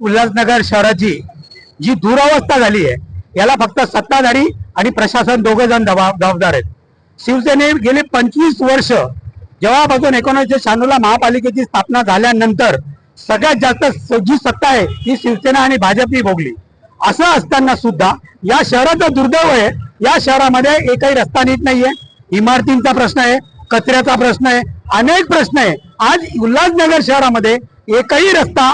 उल्हासनगर शहराची जी दुरावस्था झाली आहे याला फक्त सत्ताधारी आणि प्रशासन दोघे जण जबाबदार आहेत। शिवसेने गेली 25 वर्ष जेव्हापासून 1996 महापालिकेची स्थापना झाल्यानंतर सगळ्यात जास्त जी सत्ता आहे ही शिवसेना आणि भाजपने भोगली। असं असताना सुद्धा या शहराचं दुर्दैव आहे, या शहरामध्ये एकही रस्ता नीट नाहीये, इमारतींचा प्रश्न आहे, कचऱ्याचा प्रश्न आहे, अनेक प्रश्न आहे। आज उल्हासनगर शहरामध्ये एकही रस्ता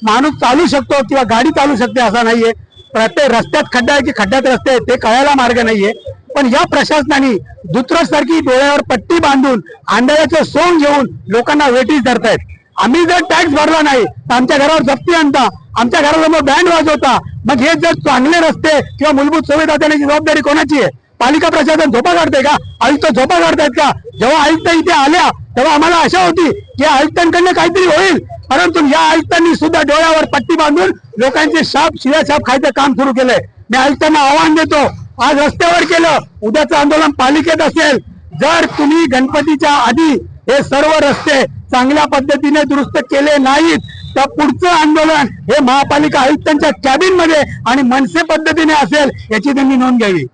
माणूस चालू शकतो किंवा गाडी चालू शकते असा नाहीये। प्रत्येक रस्त्यात खड्डा आहे की खड्ड्यात रस्ते आहेत ते कळायला मार्ग नाहीये। पण या प्रशासनाने दुतरसारखी डोळ्यावर पट्टी बांधून आंधळ्याचं सोंग घेऊन लोकांना वेठीस धरतायत। आम्ही जर टॅक्स भरला नाही तर आमच्या घरावर जप्ती आणता, आमच्या घरासमोर बँड वाजवता। मग हे जर चांगले रस्ते किंवा मूलभूत सुविधा देण्याची जबाबदारी कोणाची आहे? पालिका प्रशासन झोपा काढते का? आयुक्त झोपा काढतायत का? जेव्हा आयुक्त इथे आल्या तेव्हा आम्हाला आशा होती की आयुक्तांकडनं काहीतरी होईल, परंतु या आयुक्तांनी सुद्धा डोळ्यावर पट्टी बांधून लोकांचे शिव्या खायचं काम सुरू केलंय। मी आयुक्तांना आव्हान देतो, आज रस्त्यावर केलं, उद्याचं आंदोलन पालिकेत असेल। जर तुम्ही गणपतीच्या आधी हे सर्व रस्ते चांगल्या पद्धतीने दुरुस्त केले नाहीत तर पुढचं आंदोलन हे महापालिका आयुक्तांच्या कॅबिन मध्ये आणि मनसे पद्धतीने असेल याची त्यांनी नोंद घ्यावी।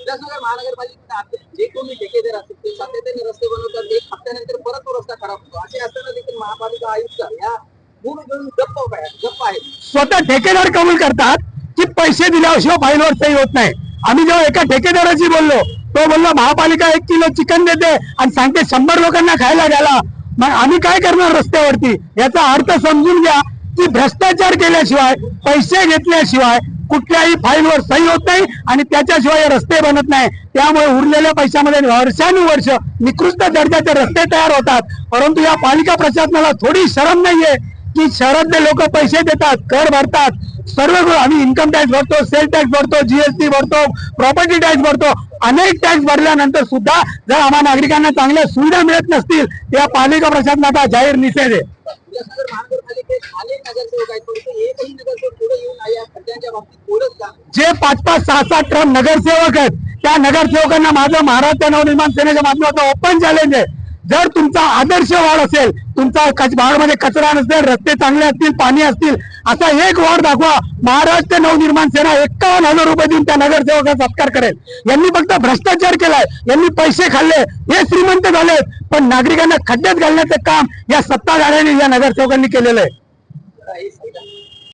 महानगरपालिकेत जे कोणी ठेकेदार असतील ते सातत्याने रस्ते बनवतात, एक हप्त्यानंतर परत तो रस्ता खराब होतो। असे असताना देखील महापालिका आयुक्त या भूमी घेऊन गप्प आहेत। स्वतः ठेकेदार कबूल करतात की पैसे दिल्याशिवाय फाईलवर सही होत नाही। आम्ही जेव्हा एका ठेकेदाराशी बोललो, तो बोलला महापालिका 1 किलो चिकन देते आणि सांगते 100 लोकांना खायला घ्यायला। मग आम्ही काय करणार रस्त्यावरती? याचा अर्थ समजून घ्या की भ्रष्टाचार केल्याशिवाय, पैसे घेतल्याशिवाय कुठल्याही फाईलवर सही होत नाही आणि त्याच्याशिवाय रस्ते बनत नाही। त्यामुळे उरलेल्या पैशामध्ये वर्षानुवर्ष निकृष्ट दर्जाचे रस्ते तयार होतात। परंतु या पालिका प्रशासनाला थोडी शरम नाहीये की शहरातले लोक पैसे देतात, कर भरतात, सर्व आम्ही इन्कम टॅक्स भरतो, सेल टॅक्स भरतो, जीएसटी भरतो, प्रॉपर्टी टॅक्स भरतो, अनेक टॅक्स भरल्यानंतर सुद्धा जर आम्हा नागरिकांना चांगल्या सुविधा मिळत नसतील तर या पालिका प्रशासनाचा जाहीर निषेध आहे। जे 5-5, 6-6 टर्म नगरसेवक आहेत त्या नगरसेवकांना माझं महाराष्ट्र नवनिर्माण सेनेच्या माध्यमातून ओपन चॅलेंज आहे, जर तुमचा आदर्श वॉर्ड असेल, तुमचा भागामध्ये कचरा नसेल, रस्ते चांगले असतील, पाणी असतील, असा एक वॉर्ड दाखवा। महाराष्ट्र नवनिर्माण सेना 51,000 रुपये देऊन त्या नगरसेवकाचा सत्कार करेल। यांनी फक्त भ्रष्टाचार केलाय, यांनी पैसे खाल्ले, हे श्रीमंत झाले, पण नागरिकांना खड्ड्यात घालण्याचं काम या सत्ताधाऱ्यांनी या नगरसेवकांनी केलेलं आहे।